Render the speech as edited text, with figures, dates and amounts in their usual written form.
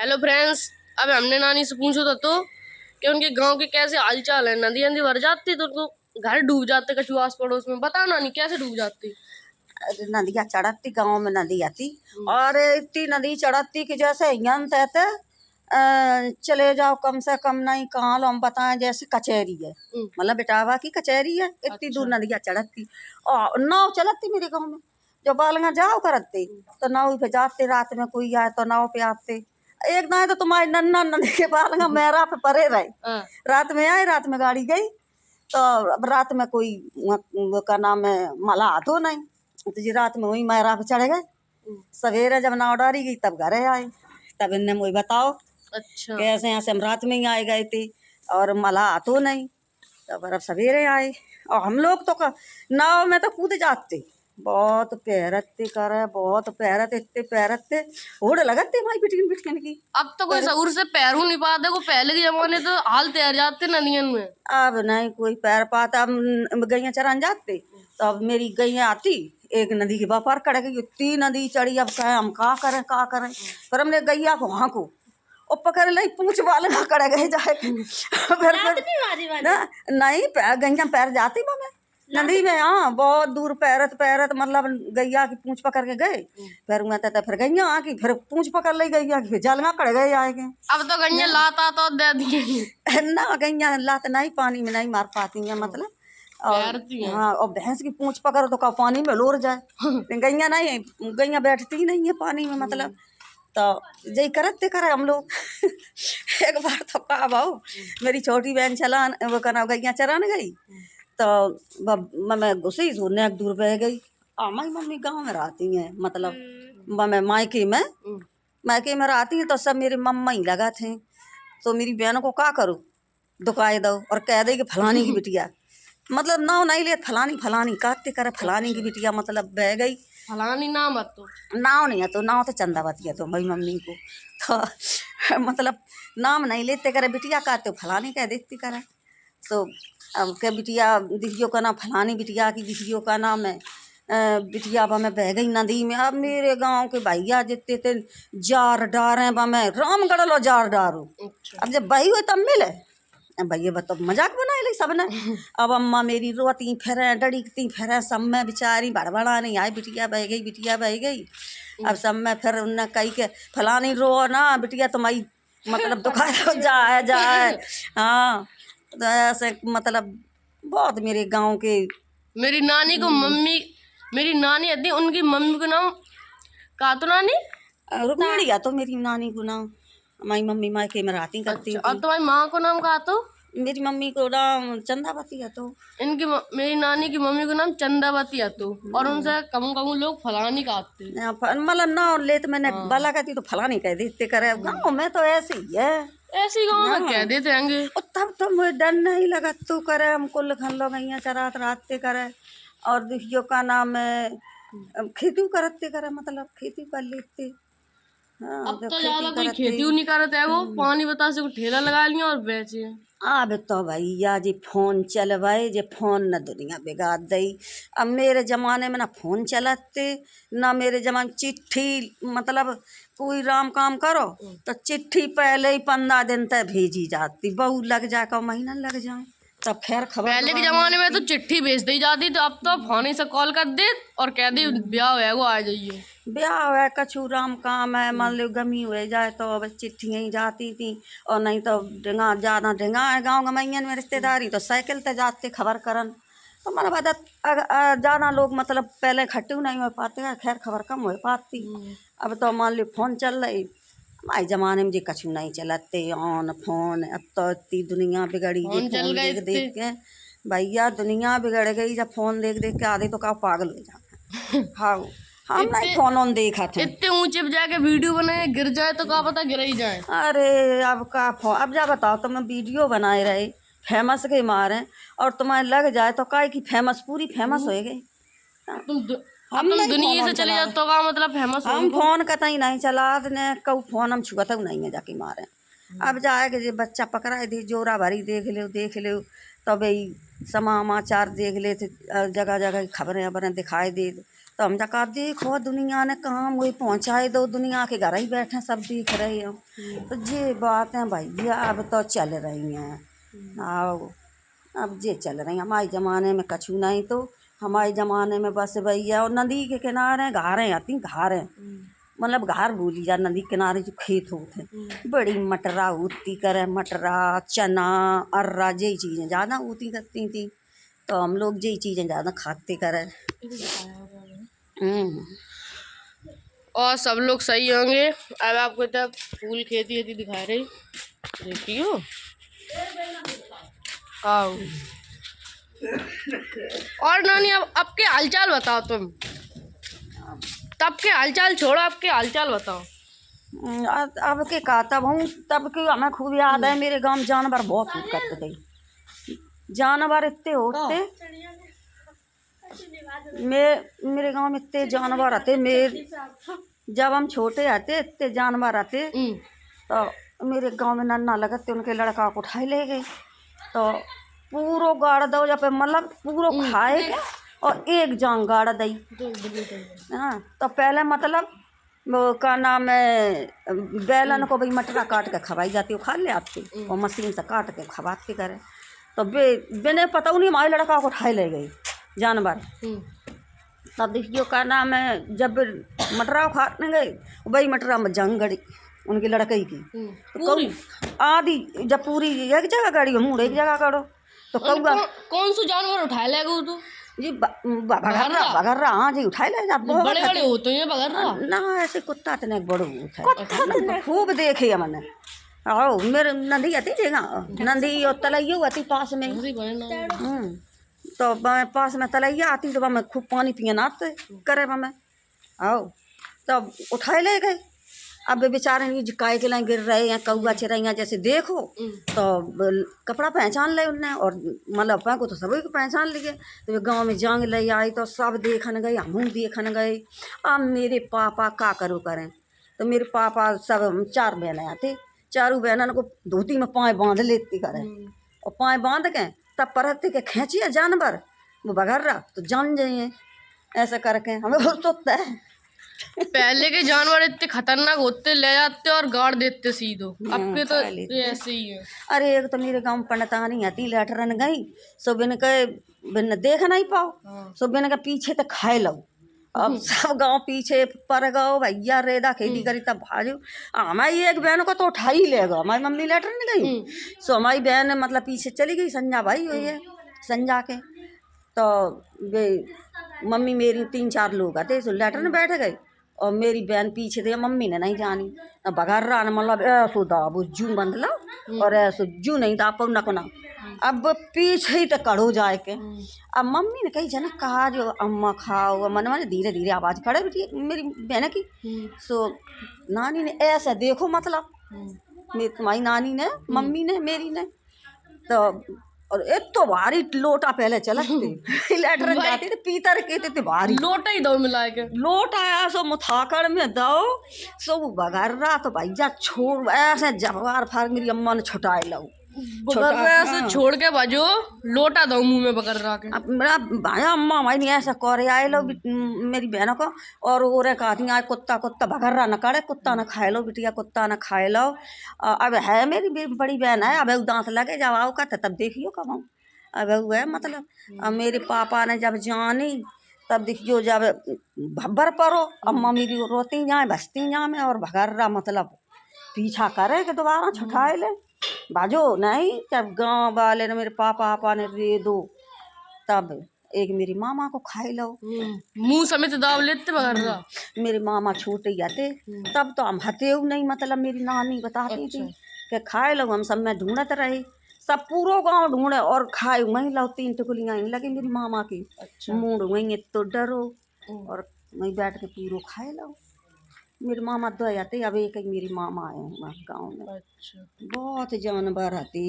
Hello friends, अब हमने नानी से पूछा था तो कि उनके गांव के कैसे हालचाल है। नदी नदी भर जाती तो उनको घर डूब जाते कछु आस पड़ोस में। बताओ नानी, कैसे डूब जाती? अरे नदियाँ चढ़ती, गाँव में नदी आती और इतनी नदी चढ़ती कि जैसे यन तहते चले जाओ कम से कम नहीं कहाँ लो हम बताएं, जैसे कचहरी है, मतलब बेटावा की कचहरी है, इतनी दूर नदियाँ चढ़ती। और नाव चलती मेरे गाँव में, जो बालगा जाओ करते तो नाव पे जाते, रात में कोई आए तो नाव पे आते। एक ना तो तुम्हारी नन्ना नदी के बालगा मेरा पे परे रहे, रात में आए, रात में गाड़ी गई तो अब रात में कोई वो का नाम है मला आतो नहीं, तो जी रात में वही मैरा पे चढ़ गए। सवेरे जब नाव डारी गई तब घरे आए, तब इनने मुझे बताओ अच्छा, कैसे यहाँ से हम रात में ही आए गए थे और मला आतो नहीं, तब अब सवेरे आए। और हम लोग तो नाव में तो कूद जाते, बहुत पैरते करे, बहुत पैरते, इतने पैरते होड़ लगते भाई बिटकिन बिटकिन की। अब तो कोई सहूर से पैरू नहीं पाते को। पहले के जमाने तो हाल तैर जाते नदियन में। अब नहीं कोई पैर पाता। अब गैया चरान जाते तो अब मेरी गैया आती, एक नदी के बापार कड़ गई, इतनी नदी चढ़ी। अब कहे हम का करें पर हमने गैया को वहाँ को और पकड़ ली, पूछ वाले ना कड़ गए जाए फिर ना नहीं गैया पैर जाती मैं नदी में। हाँ बहुत दूर पैरत पैरत, मतलब गैया की पूंछ पकड़ के गए, फिर हुआ था फिर गैया आके फिर पूंछ पकड़ ली गैया की, फिर जलगा कड़ गए आएंगे। अब तो गैया लाता तो दे दिए ना गैया लात नहीं, पानी में नहीं मार पाती है, मतलब और हाँ, और भैंस की पूंछ पकड़ तो का पानी में लोर जाए। गैया नहीं, गैया बैठती नहीं है पानी में, मतलब तो यही करते करे हम लोग। एक बार तो का भाऊ मेरी छोटी बहन चला वो कहना गैया चराने गई तो मैं घुसी सोने एक दूर बह गई। हमारी मम्मी गाँव में रहती हैं, मतलब मैं मायके में रहती हैं, तो सब मेरे मम्मा ही लगा थे। तो मेरी बहन को का करूँ, दुकाए दो और कह दे कि फलानी की बिटिया, मतलब नाव नहीं ले, फलानी फलानी काटते करे, फलानी की बिटिया मतलब बह गई। फलानी नाम है तो नाव नहीं है, तो नाव तो चंदावती है तो मेरी मम्मी को तो मतलब नाम नहीं लेते करे, बिटिया काटते फलानी कह देती करे। तो अब क्या बिटिया बिटियों का नाम फलानी बिटिया की बिटियों का नाम है बिटिया बा में बह गई नदी में। अब मेरे गांव के भैया जितने थे जार डारे बा में रामगढ़ लो जार डारो। अब जब बही हुए तब मिले भैया बता मजाक बनाए ली सबने। अब अम्मा मेरी रोती फिर डड़ीकती फिर सब में बेचारी बड़बड़ा नहीं आई, बिटिया बह गई बिटिया बह गई। अब सब में फिर उनने कही के फलानी रो ना बिटिया तुम्हारी, मतलब दुखा जाए जाए। हाँ तो ऐसे मतलब बहुत मेरे गांव के। मेरी नानी को मम्मी, मेरी नानी आती, उनकी मम्मी को नाम का तो नानी रुक्मिणी तो मेरी नानी को नाम, हमारी मम्मी मायके में राती करती और तुम्हारी माँ को नाम का तो मेरी मम्मी को नाम चंदावती है। तो इनकी मेरी नानी की मम्मी को नाम चंदावती है तो, और उनसे कम कम लोग फलानी कहते, मतलब ना ले तो मैंने बाला कहती तो फलानी कह देते करे। गाँव में तो ऐसे ही है, ऐसी गाँव में कह देते होंगे। तब तो मुझे डर नहीं लगा तू करे, हमको लखन लोग यहाँ चरात राते करे और दुखियों का नाम है खेती करते करे, मतलब खेती कर लेते। हाँ, अब तो ज्यादा कोई खेती नहीं करते है, वो पानी बतासे को ठेला लगा लिया और बेचे। अब तो भैया जी फोन चल भाई, जे फोन न दुनिया बिगाड़ दई। अब मेरे जमाने में ना फोन चलते ना मेरे जमाने चिट्ठी, मतलब कोई राम काम करो तो चिट्ठी पहले ही 15 दिन तक भेजी जाती, बहुत लग जाए का महीना लग जाए तब खैर खबर। पहले के जमाने में तो चिट्ठी भेज दी जाती, तो अब तो फोन ही से कॉल कर दे और कह दे ब्याह है वो आ जाइए। ब्याह है कछु राम काम है, मान लो गमी हुए जाए तो अब चिट्ठियाँ ही जाती थी। और नहीं तो ढेंगा जाना, ढेंगा है गाँव गमैयन में रिश्तेदारी तो साइकिल ते जाते खबर करन। तो मन बदत ज़्यादा लोग मतलब पहले इकट्ठे नहीं हो पाते, खैर खबर कम हो पाती। अब तो मान लो फोन चल रही, हमारे ज़माने में जी कछु नहीं चलते ऑन फोन। अब तो इतनी दुनिया बिगड़ी गई फोन देख देख के, भैया दुनिया बिगड़ गई। जब फोन देख देख के आधे तो का पागल हो जाना। हाँ हम नहीं फोन ऑन देखा थे, इतने ऊंचे पे जाके वीडियो बनाए, गिर जाए तो क्या पता गिर ही जाए। अरे अब का फोन, अब जा बताओ तुम वीडियो बनाए रहे फेमस के मारे और तुम्हें लग जाए तो काय की फेमस पूरी फेमस हो गई। हम दुनिया से चले जाओ तो का मतलब फेमस। हम फोन कतई ही नहीं चला ने कहू फोन हम छुआ नहीं है जाके मारे। अब जाएगा जे बच्चा पकड़ा दे जोरा भरी देख ले तो भाई समाचार देख ले, जगह जगह खबरें खबरें दिखाई दे तो हम कहा देखो दुनिया ने काम वही पहुँचाए दो, दुनिया के घर ही बैठे सब देख रहे हो। तो ये बात है भैया, अब तो चल रही हैं। आओ अब ये चल रही हैं। हमारे ज़माने में कछु नहीं, तो हमारे ज़माने में बस भैया और नदी के किनारे घारें आती, घारें मतलब घार बोली जा, नदी किनारे जो खेत होते बड़ी मटरा होती करे, मटरा चना अर्रा यही चीज़ें ज़्यादा होती करती थी। तो हम लोग यही चीज़ें ज़्यादा खाते करे। और सब लोग सही होंगे। अब आपको तब फूल खेती दिखा रही, देखियो। आओ और नानी अब के हालचाल बताओ तुम। तब के हालचाल छोड़ो, अब के हालचाल बताओ। अब के का तब हूँ, तब की हमें खूब याद है। मेरे गांव में जानवर बहुत करते थे, जानवर इतने होते मेरे गांव में इतने जानवर आते। जब हम छोटे आते इतने जानवर आते। तो मेरे गांव में नन्ना लगते उनके लड़का को उठाई ले गई, तो पूरो गाड़ दो जब मतलब पूरो खाए और एक जान गाड़ दी। हाँ तो पहले मतलब वो का नाम है, बैलन को भाई मटरा काट के खवाई जाती, वो खा ले आती और मशीन से काट के खवाते करे। तो बिने पता नहीं हमारे लड़का को उठाई ले गई जानवर। तब देखियो का नाम है, जब मटरा खाने गए वही मटरा में जंग गड़ी उनके लड़के की। तो आधी जब पूरी एक जगह गड़ी मुँह एक जगह करो। तो कौआ कौन सा जानवर उठाए ले गए तो जी बगर्रा। हाँ जी उठाए ले जा, बड़े बड़े होते हैं बगर्रा ना, ऐसे कुत्ता इतने बड़े होते खूब देखे मैंने। आओ मेरे नदी आती थी ना, नदी और तलैया आती पास में। तो पास में तलैया आती तो मैं खूब पानी पिए नाते करे मैं। आओ तब उठाए ले गए। अब बेचारे नहीं काय के लाइन गिर रहे हैं, कौआ चिड़ैया जैसे देखो तो कपड़ा पहचान ले उनने, और मतलब अपन को तो सभी को पहचान लिए। तो गांव में जंग ले आई तो सब देखन गए, हम देखन गए। अब मेरे पापा का करो करें, तो मेरे पापा सब 4 बहनें आते, चारों बहनों को धोती में पाँव बांध लेती करें, और पाँव बांध के तब परत के खींचिए जानवर वो बगर्रा तो जान जाइए। ऐसा करके हमें बहुत सोचता है। पहले के जानवर इतने खतरनाक होते, ले जाते और गाड़ देते सीधो। अब के तो ऐसे ही है। अरे एक तो मेरे गांव में पंडितानी आती, लेटरन गई सो बिन के बिन देख नहीं पाओ, सो बिन के पीछे तो खाए लो। अब सब गांव पीछे पर गो भैया रेदा खेती करी तब भाजो। हमारी एक बहन को तो उठा ही ले गो, हमारी मम्मी लेटर नहीं गई, सो हमारी बहन मतलब पीछे चली गई। संजा भाई हुई है संजा के, तो वे मम्मी मेरी 3-4 लोग आते, सो लेटर में बैठ गए और मेरी बहन पीछे थी। मम्मी ने नहीं जानी, बघर्रा ने मतलब ऐसो दाबो जू बंद लो और ऐसो जू नहीं दापो न को ना। अब पीछे ही तो कड़ो जाए के। अब मम्मी ने कही जना कहा जो अम्मा खाओ, मन मन धीरे धीरे आवाज़ खड़े बेटी मेरी बहन की। सो नानी ने ऐसा देखो मतलब मेरी तुम्हारी नानी ने मम्मी ने मेरी ने तो, और एक तो भारी लोटा पहले चलते लेटर जाते थे पीतर के थे भारी लोटा ही दो मिला के लोटा आया सो मुथाकड़ में दो सो बगर्रा तो भैया छोड़ ऐसे जवार फार मेरी अम्मा ने छुटाए लो से छोड़ के बाजो लोटा दो मुंह में बगर्रा के। अब मेरा भाया अम्मा हमारी ऐसा करे आए लो मेरी बहनों को, और वो रे कहती आए कुत्ता कुत्ता बगर्रा न करे, कुत्ता न खाए लो बिटिया, कुत्ता न खाए लो। अब है मेरी बड़ी बहन है, अब दांत लगे जब आओ का तब देखियो कब आऊँ। अब वो है मतलब। अब मेरे पापा ने जब जानी तब देखियो जब भब्बर परो अम्मा मेरी रोती जाए बसती जाए, और बगर्रा मतलब पीछा करे कि दोबारा छुटाए ले बाजो नहीं। जब गांव वाले ने मेरे पापा ने दे दो तब एक मेरी मामा को खाई लो, मुंह समेत दाव लेते बगर्रा। मेरे मामा छोटे जाते तब तो हम हते नहीं, मतलब मेरी नानी बताती थी कि खाए लो। हम सब में ढूंढते रहे, सब पूरो गांव ढूंढे और खाए वहीं लो 3 टुकलियाँ लगी मेरी मामा की। मुँह वहीं तो डरो और वहीं बैठ के पूरो खाए लो। मेरे मामा 2 आते, अब एक मेरी मामा आए हैं गाँव में। बहुत जानवर आती।